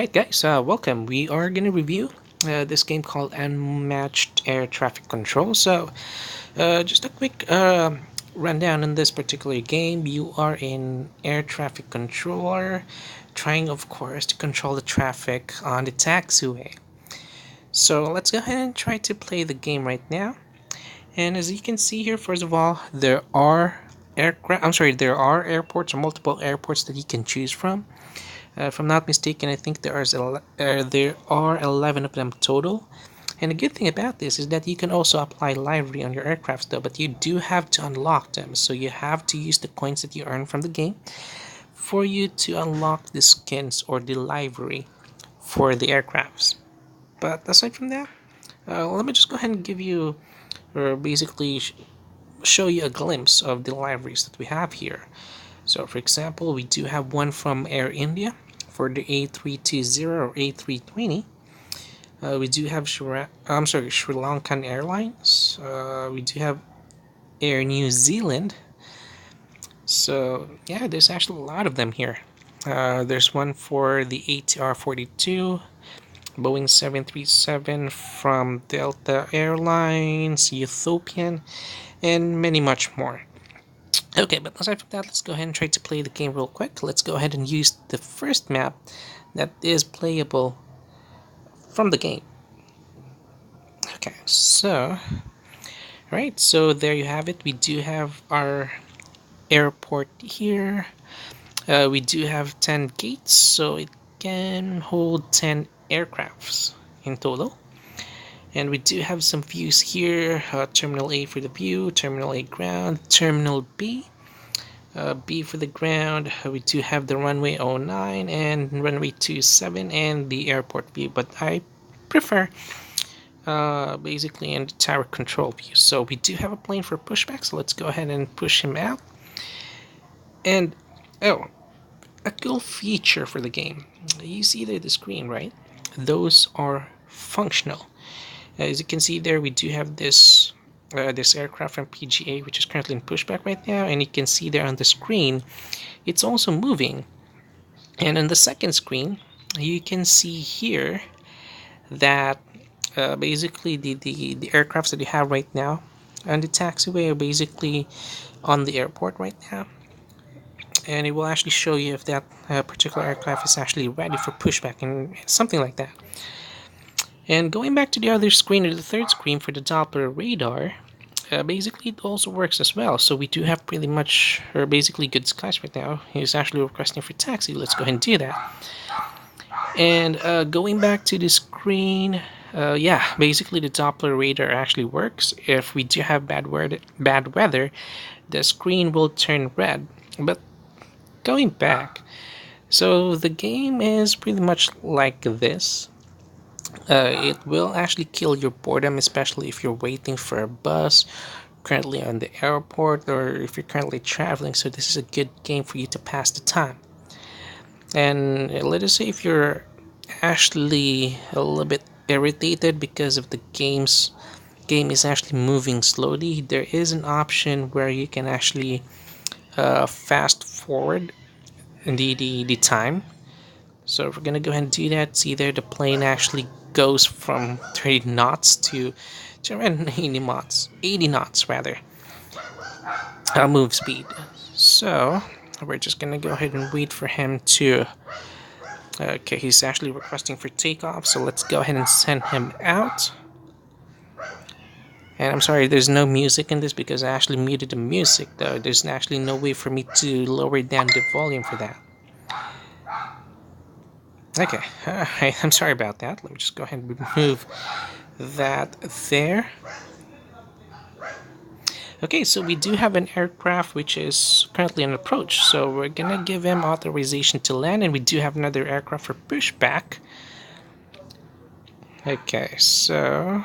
Alright guys, welcome. We are going to review this game called Unmatched Air Traffic Control. Just a quick rundown on this particular game. You are an air traffic controller trying, of course, to control the traffic on the taxiway. So let's go ahead and try to play the game right now. And as you can see here, first of all, there are there are airports or multiple airports that you can choose from. If I'm not mistaken, I think there are 11 of them total. And the good thing about this is that you can also apply livery on your aircrafts though, but you do have to unlock them. So you have to use the coins that you earn from the game for you to unlock the skins or the livery for the aircrafts. But aside from that, let me just go ahead and give you, or basically show you a glimpse of the liveries that we have here. So for example, we do have one from Air India for the A320 or A320. We do have Sri Lankan Airlines. We do have Air New Zealand. So yeah, there's actually a lot of them here. There's one for the ATR-42, Boeing 737 from Delta Airlines, Ethiopian, and many much more. Okay, but aside from that, let's go ahead and try to play the game real quick. Let's go ahead and use the first map that is playable from the game. Okay, so, right, so there you have it. We do have our airport here. We do have 10 gates, so it can hold 10 aircrafts in total. And we do have some views here. Terminal A for the view, Terminal A ground, Terminal B. B for the ground. We do have the runway 09 and runway 27 and the airport view, but I prefer basically in the tower control view. So we do have a plane for pushback, so let's go ahead and push him out. And oh, a cool feature for the game. You see there the screen, right? Those are functional. As you can see there, we do have this aircraft from PGA, which is currently in pushback right now, and you can see there on the screen, it's also moving. And on the second screen, you can see here that basically the aircrafts that you have right now on the taxiway are basically on the airport right now. And it will actually show you if that particular aircraft is actually ready for pushback and something like that. And going back to the other screen, or the third screen for the Doppler radar, basically it also works as well. So we do have pretty much, or basically good skies right now. He's actually requesting for taxi. Let's go ahead and do that. And going back to the screen, yeah, basically the Doppler radar actually works. If we do have bad weather, the screen will turn red. But going back, so the game is pretty much like this. It will actually kill your boredom, especially if you're waiting for a bus, currently on the airport, or if you're currently traveling. So this is a good game for you to pass the time. And let us say if you're actually a little bit irritated because of the game is actually moving slowly, there is an option where you can actually fast forward the time. So if we're gonna go ahead and do that, see there the plane actually goes from 30 knots to around 80 knots rather, move speed. So we're just gonna go ahead and wait for him to, okay, he's actually requesting for takeoff, so let's go ahead and send him out. And I'm sorry, there's no music in this because I actually muted the music though. There's actually no way for me to lower down the volume for that. Okay, I'm sorry about that. Let me just go ahead and remove that there. Okay, so we do have an aircraft which is currently on approach. So we're gonna give him authorization to land, and we do have another aircraft for pushback. Okay, so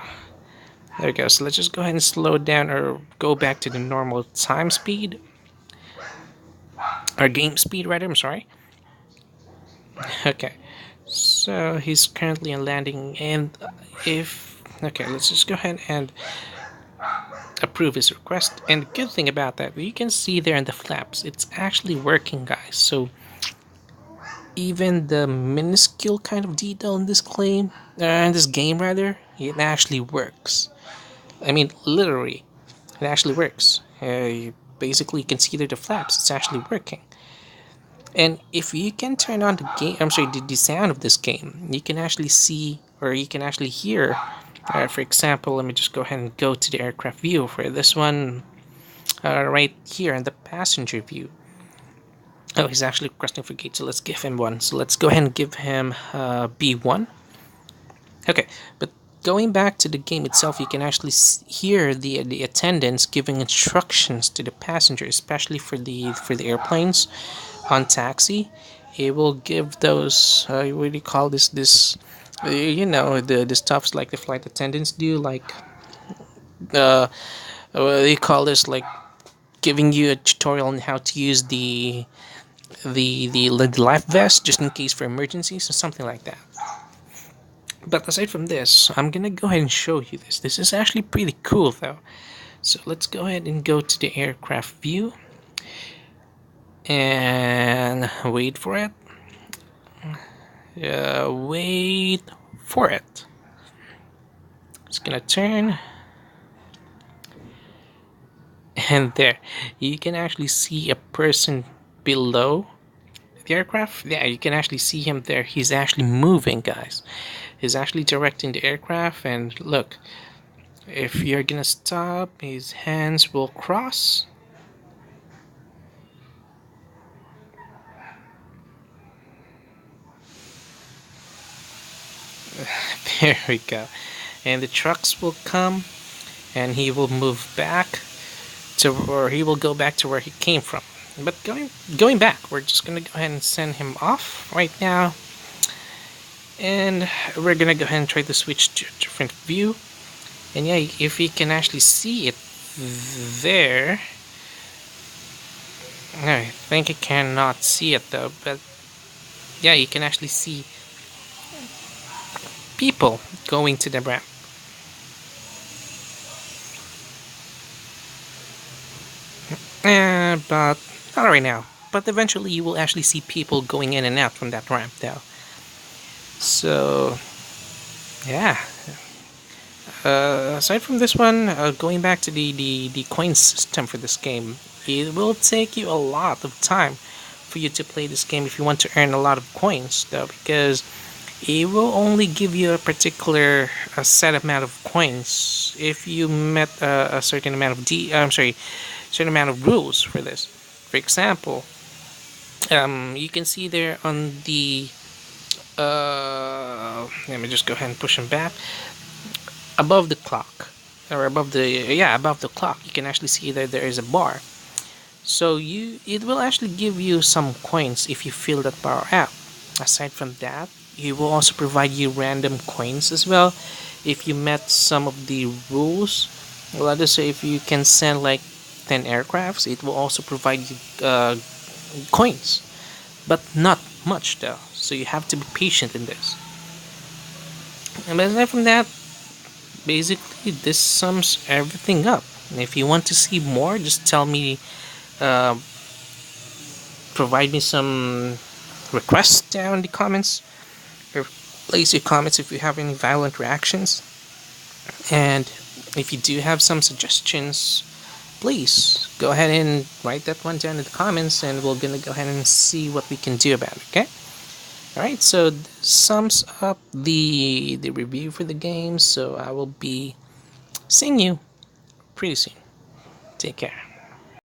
there we go. So let's just go ahead and slow down or go back to the normal time speed. Or game speed rather, I'm sorry. Okay. So he's currently on landing, and okay, let's just go ahead and approve his request. And the good thing about that, you can see there in the flaps, it's actually working, guys. So even the minuscule kind of detail in this in this game rather, it actually works. I mean, literally, it actually works. You basically consider the flaps; it's actually working. And if you can turn on the game, I'm sorry, the sound of this game, you can actually see or you can actually hear. For example, let me just go ahead and go to the aircraft view for this one, right here in the passenger view. Oh, he's actually requesting for gate, so let's give him one. So let's go ahead and give him B1. Okay, but going back to the game itself, you can actually hear the attendants giving instructions to the passenger, especially for the airplanes on taxi. It will give those what do you call the stuffs like the flight attendants do, like what do you call this, like giving you a tutorial on how to use the life vest just in case for emergencies or something like that. But aside from this, I'm gonna go ahead and show you this. This is actually pretty cool though. So let's go ahead and go to the aircraft view and wait for it. Wait for it. It's gonna turn. And there, you can actually see a person below the aircraft. Yeah, you can actually see him there. He's actually moving, guys. He's actually directing the aircraft, and look, if you're gonna stop, his hands will cross. There we go. And the trucks will come, and he will move back or he will go back to where he came from. But going back, we're just gonna go ahead and send him off right now, and we're gonna go ahead and try to switch to a different view. And yeah, if you can actually see it there. I think I cannot see it though, but yeah, you can actually see people going to the ramp. But not right now. But eventually you will actually see people going in and out from that ramp though. So, yeah. Aside from this one, going back to the coin system for this game, it will take you a lot of time for you to play this game if you want to earn a lot of coins though, because it will only give you a particular set amount of coins if you met a certain amount of certain amount of rules for this. For example, you can see there on the let me just go ahead and push them back above the clock, or above the clock. You can actually see that there is a bar. So it will actually give you some coins if you fill that bar out. Aside from that, it will also provide you random coins as well if you met some of the rules. Let us say if you can send like 10 aircrafts, it will also provide you coins, but not much though. So you have to be patient in this. And aside from that, basically this sums everything up. And if you want to see more, just tell me, uh, provide me some requests down in the comments, or place your comments if you have any violent reactions. And if you do have some suggestions, please go ahead and write that one down in the comments, and we're gonna go ahead and see what we can do about it. Okay. Alright, so this sums up the review for the game. So I will be seeing you pretty soon. Take care.